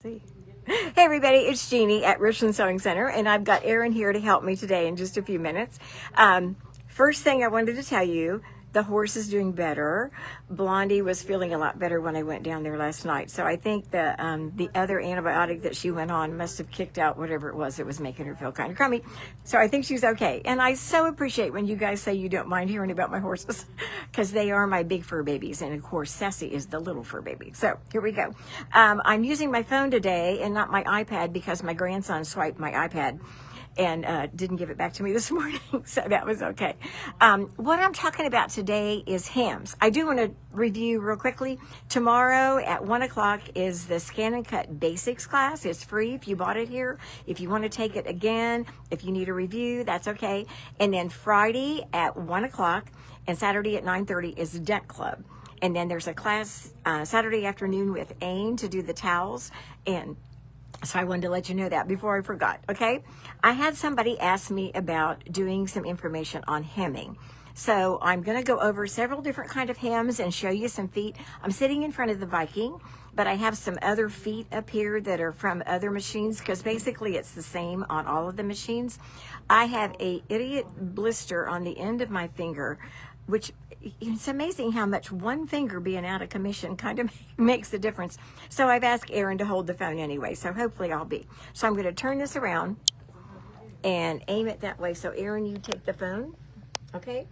See. Hey everybody, it's Jeannie at Richland Sewing Center, and I've got Erin here to help me today in just a few minutes. First thing I wanted to tell you, the horse is doing better. Blondie was feeling a lot better when I went down there last night, so I think the other antibiotic that she went on must have kicked out whatever it was that was making her feel kind of crummy. So I think she's okay, and I so appreciate when you guys say you don't mind hearing about my horses, because they are my big fur babies, and of course Sassy is the little fur baby. So here we go. I'm using my phone today and not my iPad because my grandson swiped my iPad and didn't give it back to me this morning, so that was okay. What I'm talking about today is hems. I do want to review real quickly. Tomorrow at 1 o'clock is the Scan and Cut Basics class. It's free if you bought it here. If you want to take it again, if you need a review, that's okay. And then Friday at 1 o'clock and Saturday at 9:30 is Duck Club. And then there's a class Saturday afternoon with Ain to do the towels, and so I wanted to let you know that before I forgot, okay? I had somebody ask me about doing some information on hemming. So I'm going to go over several different kind of hems and show you some feet. I'm sitting in front of the Viking, but I have some other feet up here that are from other machines because basically it's the same on all of the machines. I have a idiot blister on the end of my finger, which it's amazing how much one finger being out of commission kind of makes a difference. So I've asked Erin to hold the phone anyway, so hopefully I'll be. So I'm going to turn this around and aim it that way. So Erin, you take the phone, okay?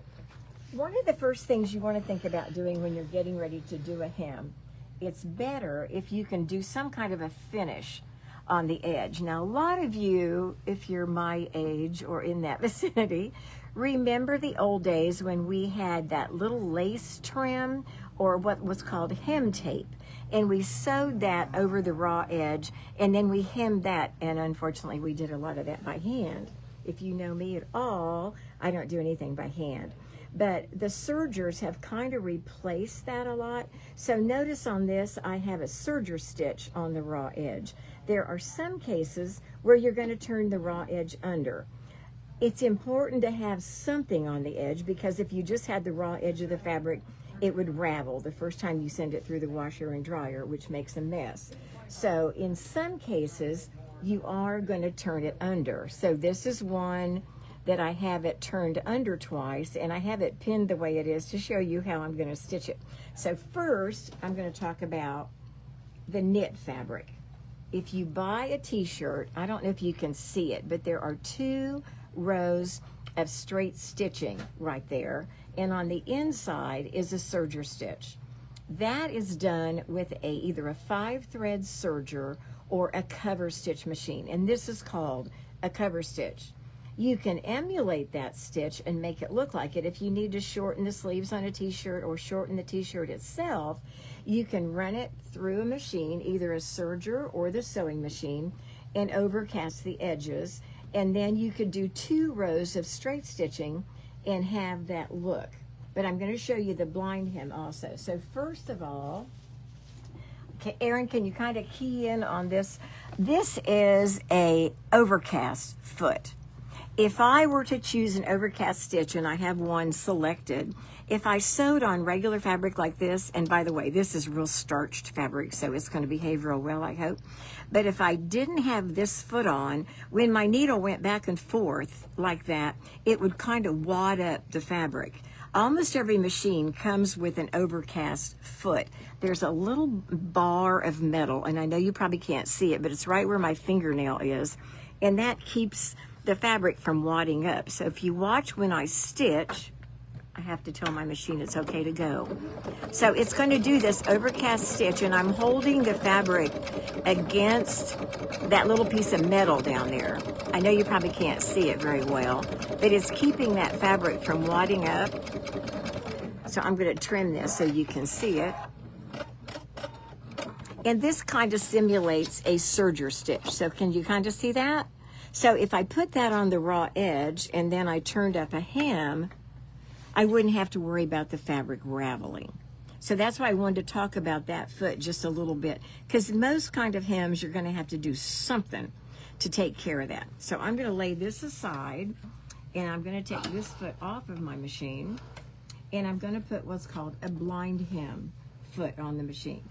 One of the first things you want to think about doing when you're getting ready to do a hem, it's better if you can do some kind of a finish on the edge. Now, a lot of you, if you're my age or in that vicinity, remember the old days when we had that little lace trim or what was called hem tape, and we sewed that over the raw edge, and then we hemmed that, and unfortunately we did a lot of that by hand. If you know me at all, I don't do anything by hand. But the sergers have kind of replaced that a lot. So notice on this, I have a serger stitch on the raw edge. There are some cases where you're going to turn the raw edge under. It's important to have something on the edge because if you just had the raw edge of the fabric, it would ravel the first time you send it through the washer and dryer, which makes a mess. So in some cases, you are going to turn it under. So this is one that I have it turned under twice, and I have it pinned the way it is to show you how I'm going to stitch it. So first, I'm going to talk about the knit fabric. If you buy a t-shirt, I don't know if you can see it, but there are 2 rows of straight stitching right there, and on the inside is a serger stitch. That is done with either a 5-thread serger or a cover stitch machine, and this is called a cover stitch. You can emulate that stitch and make it look like it. If you need to shorten the sleeves on a t-shirt or shorten the t-shirt itself, you can run it through a machine, either a serger or the sewing machine, and overcast the edges. And then you could do 2 rows of straight stitching and have that look. But I'm going to show you the blind hem also. So first of all, okay, Erin, can you kind of key in on this? This is a overcast foot. If I were to choose an overcast stitch, and I have one selected, if I sewed on regular fabric like this, and by the way, this is real starched fabric, so it's going to behave real well, I hope. But if I didn't have this foot on, when my needle went back and forth like that, it would kind of wad up the fabric. Almost every machine comes with an overcast foot. There's a little bar of metal, and I know you probably can't see it, but it's right where my fingernail is, and that keeps the fabric from wadding up. So if you watch when I stitch, I have to tell my machine it's okay to go. So it's going to do this overcast stitch, and I'm holding the fabric against that little piece of metal down there. I know you probably can't see it very well, but it's keeping that fabric from wadding up. So I'm going to trim this so you can see it. And this kind of simulates a serger stitch. So can you kind of see that? So if I put that on the raw edge and then I turned up a hem, I wouldn't have to worry about the fabric raveling. So that's why I wanted to talk about that foot just a little bit, because most kind of hems, you're going to have to do something to take care of that. So I'm going to lay this aside, and I'm going to take this foot off of my machine, and I'm going to put what's called a blind hem foot on the machine.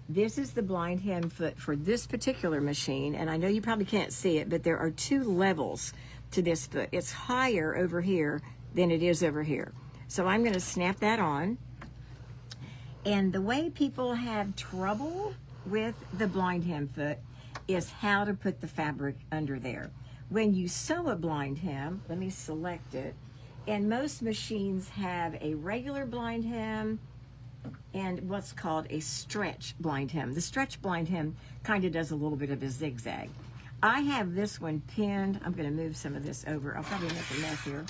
This is the blind hem foot for this particular machine, and I know you probably can't see it, but there are two levels to this foot. It's higher over here than it is over here. So I'm going to snap that on. And the way people have trouble with the blind hem foot is how to put the fabric under there. When you sew a blind hem, let me select it, and most machines have a regular blind hem and what's called a stretch blind hem. The stretch blind hem kind of does a little bit of a zigzag. I have this one pinned. I'm going to move some of this over. I'll probably make a mess here.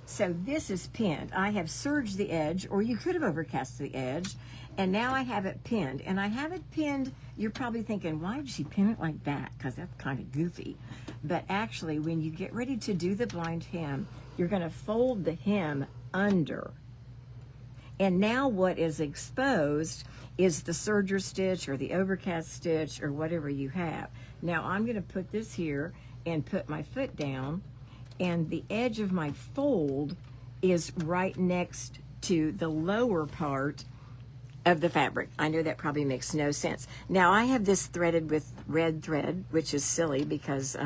So this is pinned. I have serged the edge, or you could have overcast the edge, and now I have it pinned. And I have it pinned, you're probably thinking, why did she pin it like that? Because that's kind of goofy. But actually, when you get ready to do the blind hem, you're going to fold the hem under. And now what is exposed is the serger stitch or the overcast stitch or whatever you have. Now I'm going to put this here and put my foot down, and the edge of my fold is right next to the lower part of the fabric. I know that probably makes no sense. Now I have this threaded with red thread, which is silly because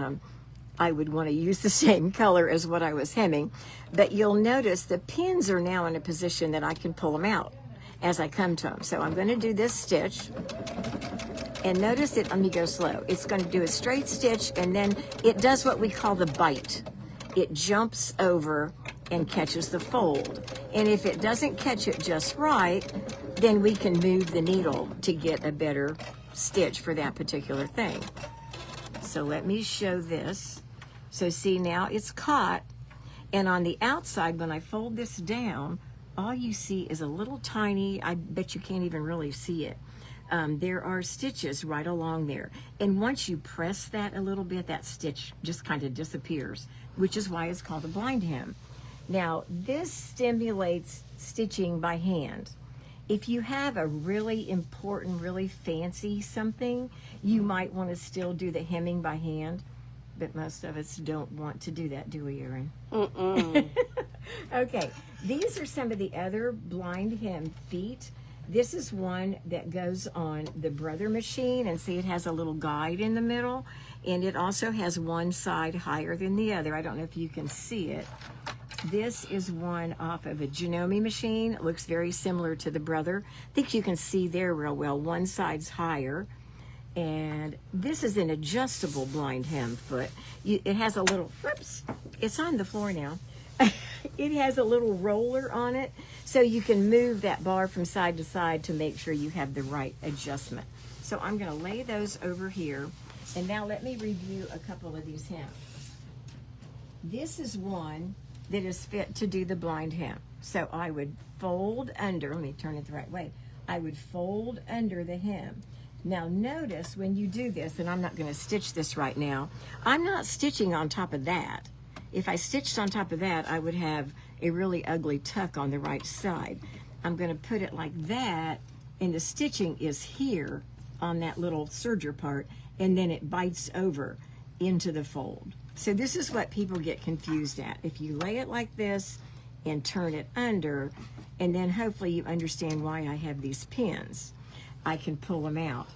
I would want to use the same color as what I was hemming, but you'll notice the pins are now in a position that I can pull them out as I come to them. So I'm going to do this stitch, and notice it, let me go slow. It's going to do a straight stitch, and then it does what we call the bite. It jumps over and catches the fold. And if it doesn't catch it just right, then we can move the needle to get a better stitch for that particular thing. So let me show this. So see, now it's caught, and on the outside, when I fold this down, all you see is a little tiny, I bet you can't even really see it. There are stitches right along there. And once you press that a little bit, that stitch just kind of disappears, which is why it's called a blind hem. Now, this stimulates stitching by hand. If you have a really important, really fancy something, you might want to still do the hemming by hand, but most of us don't want to do that, do we, Erin? Okay, these are some of the other blind hem feet. This is one that goes on the Brother machine, and see it has a little guide in the middle, and it also has one side higher than the other. I don't know if you can see it. This is one off of a Janome machine. It looks very similar to the Brother. I think you can see there real well. One side's higher. And this is an adjustable blind hem foot. It has a little, whoops, it's on the floor now. It has a little roller on it, so you can move that bar from side to side to make sure you have the right adjustment. So I'm going to lay those over here, and now let me review a couple of these hems. This is one that is fit to do the blind hem. So I would fold under, let me turn it the right way. I would fold under the hem. Now notice when you do this, and I'm not going to stitch this right now, I'm not stitching on top of that. If I stitched on top of that, I would have a really ugly tuck on the right side. I'm going to put it like that, and the stitching is here on that little serger part, and then it bites over into the fold. So this is what people get confused at. If you lay it like this and turn it under, and then hopefully you understand why I have these pins. I can pull them out.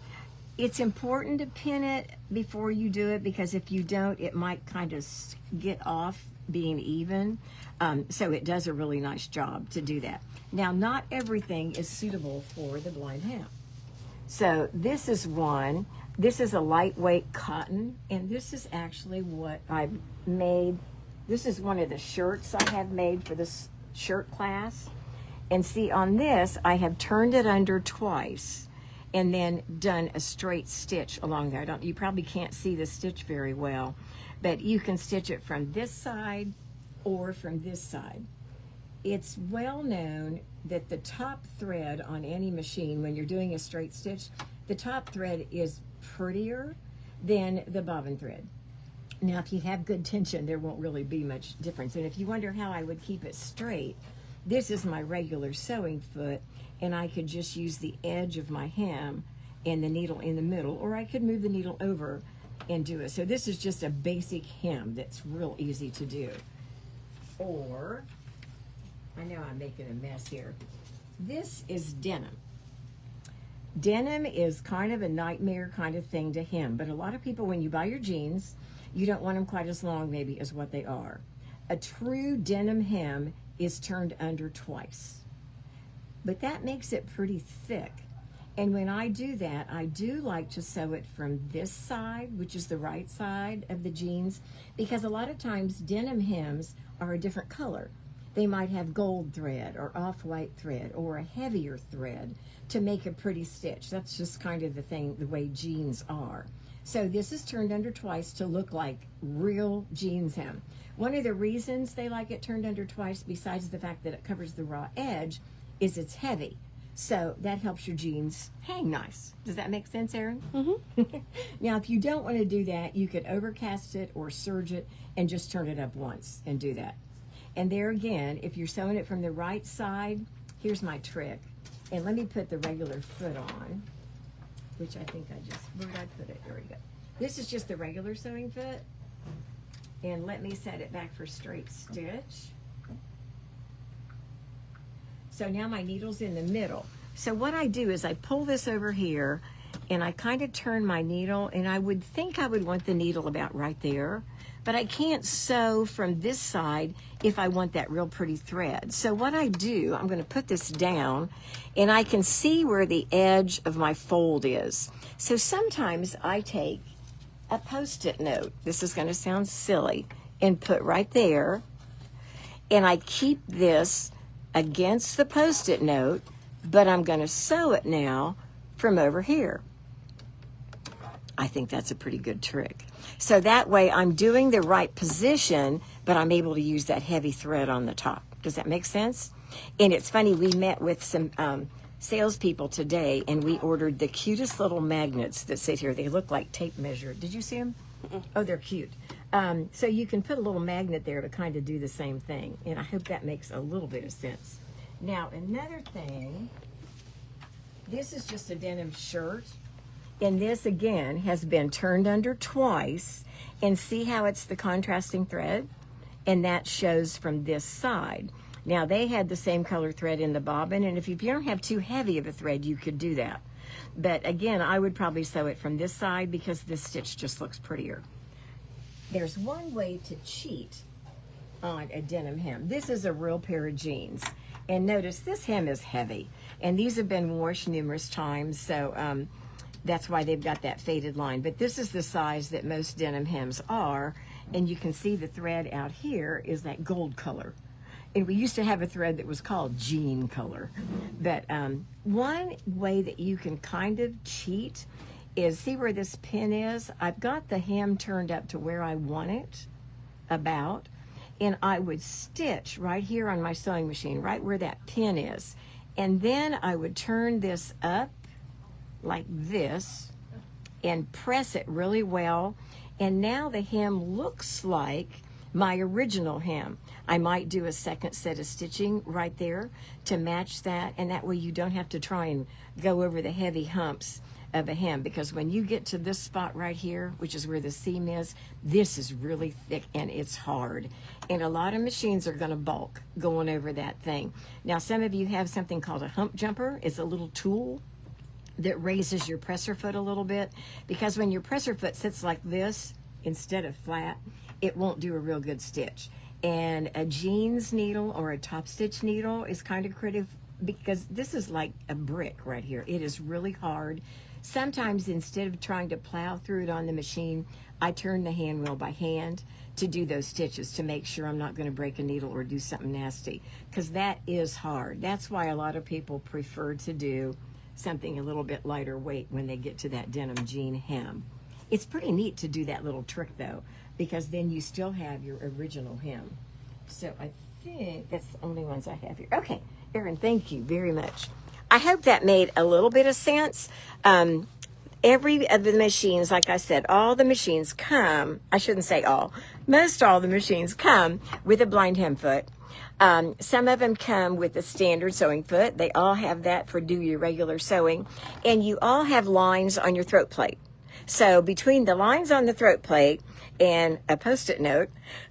It's important to pin it before you do it, because if you don't, it might kind of get off being even. So it does a really nice job to do that. Now, not everything is suitable for the blind hem. So this is one. This is a lightweight cotton, and this is actually what I've made. This is one of the shirts I have made for this shirt class. And see, on this, I have turned it under twice and then done a straight stitch along there. You probably can't see the stitch very well, but you can stitch it from this side or from this side. It's well known that the top thread on any machine, when you're doing a straight stitch, the top thread is prettier than the bobbin thread. Now, if you have good tension, there won't really be much difference. And if you wonder how I would keep it straight, this is my regular sewing foot, and I could just use the edge of my hem and the needle in the middle, or I could move the needle over and do it. So this is just a basic hem that's real easy to do. Or, I know I'm making a mess here. This is denim. Denim is kind of a nightmare kind of thing to hem, but a lot of people, when you buy your jeans, you don't want them quite as long maybe as what they are. A true denim hem is turned under twice, but that makes it pretty thick. And when I do that, I do like to sew it from this side, which is the right side of the jeans, because a lot of times denim hems are a different color. They might have gold thread or off-white thread or a heavier thread to make a pretty stitch. That's just kind of the thing, the way jeans are. So this is turned under twice to look like real jeans hem. One of the reasons they like it turned under twice, besides the fact that it covers the raw edge, is it's heavy. So that helps your jeans hang nice. Does that make sense, Erin? Mm-hmm. Now, if you don't want to do that, you could overcast it or serge it and just turn it up once and do that. And there again, if you're sewing it from the right side, here's my trick. And let me put the regular foot on, which I think I just, where did I put it? There we go. This is just the regular sewing foot. And let me set it back for straight stitch. So now my needle's in the middle. So what I do is I pull this over here and I kind of turn my needle, and I would think I would want the needle about right there, but I can't sew from this side if I want that real pretty thread. So what I do, I'm going to put this down and I can see where the edge of my fold is. So sometimes I take a Post-it note, this is going to sound silly, and put right there, and I keep this against the Post-it note, but I'm going to sew it now from over here. I think that's a pretty good trick. So that way I'm doing the right position, but I'm able to use that heavy thread on the top. Does that make sense? And it's funny, we met with some salespeople today, and we ordered the cutest little magnets that sit here. They look like tape measure. Did you see them? Oh, they're cute. So you can put a little magnet there to kind of do the same thing. And I hope that makes a little bit of sense. Now, another thing, this is just a denim shirt. And this, again, has been turned under twice. And see how it's the contrasting thread? And that shows from this side. Now, they had the same color thread in the bobbin. And if you don't have too heavy of a thread, you could do that. But again, I would probably sew it from this side because this stitch just looks prettier. There's one way to cheat on a denim hem. This is a real pair of jeans. And notice this hem is heavy. And these have been washed numerous times, so that's why they've got that faded line. But this is the size that most denim hems are. And you can see the thread out here is that gold color. And we used to have a thread that was called jean color. But one way that you can kind of cheat is, see where this pin is? I've got the hem turned up to where I want it, about, and I would stitch right here on my sewing machine, right where that pin is. And then I would turn this up like this and press it really well. And now the hem looks like my original hem. I might do a second set of stitching right there to match that, and that way you don't have to try and go over the heavy humps of a hem, because when you get to this spot right here, which is where the seam is, this is really thick and it's hard. And a lot of machines are going to bulk going over that thing. Now, some of you have something called a hump jumper. It's a little tool that raises your presser foot a little bit, because when your presser foot sits like this instead of flat, it won't do a real good stitch. And a jeans needle or a top stitch needle is kind of critical, because this is like a brick right here. It is really hard. Sometimes instead of trying to plow through it on the machine, I turn the hand wheel by hand to do those stitches to make sure I'm not going to break a needle or do something nasty, because that is hard. That's why a lot of people prefer to do something a little bit lighter weight when they get to that denim jean hem. It's pretty neat to do that little trick though, because then you still have your original hem. So I think that's the only ones I have here. Okay, Erin, thank you very much. I hope that made a little bit of sense. Every of the machines, like I said, all the machines come, I shouldn't say all, most all the machines come with a blind hem foot. Some of them come with a standard sewing foot. They all have that for do your regular sewing. And you all have lines on your throat plate. So between the lines on the throat plate and a Post-it note,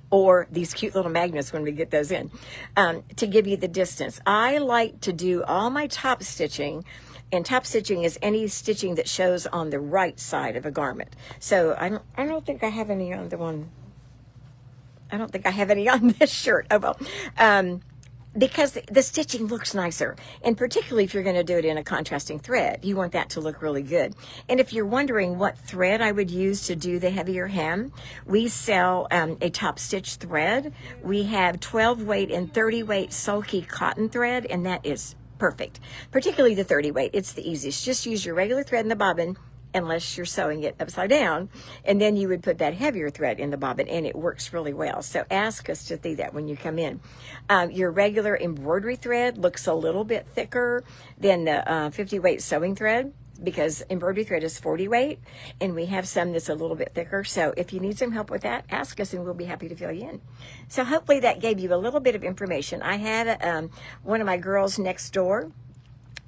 or these cute little magnets when we get those in, to give you the distance. I like to do all my top stitching And top stitching is any stitching that shows on the right side of a garment. So I don't think I have any on the one. I don't think I have any on this shirt. Oh well. Because the stitching looks nicer, and particularly if you're going to do it in a contrasting thread, you want that to look really good. And if you're wondering what thread I would use to do the heavier hem, we sell a top stitch thread. We have 12 weight and 30 weight sulky cotton thread, and that is perfect. Particularly the 30 weight, it's the easiest. Just use your regular thread in the bobbin, unless you're sewing it upside down, and then you would put that heavier thread in the bobbin, and it works really well. So ask us to see that when you come in. Your regular embroidery thread looks a little bit thicker than the 50 weight sewing thread, because embroidery thread is 40 weight, and we have some that's a little bit thicker. So if you need some help with that, ask us and we'll be happy to fill you in. So hopefully that gave you a little bit of information. I had one of my girls next door,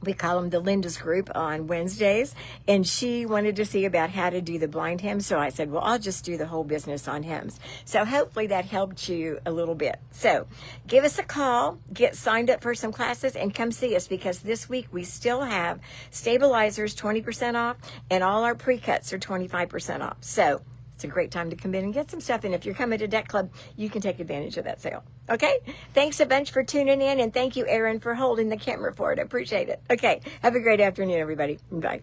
we call them the Linda's group, on Wednesdays, and she wanted to see about how to do the blind hems. So I said, well, I'll just do the whole business on hems. So hopefully that helped you a little bit. So give us a call, get signed up for some classes, and come see us, because this week we still have stabilizers 20% off, and all our pre-cuts are 25% off. So it's a great time to come in and get some stuff. And if you're coming to Deck Club, you can take advantage of that sale. Okay? Thanks a bunch for tuning in. And thank you, Erin, for holding the camera for it. I appreciate it. Okay. Have a great afternoon, everybody. Bye.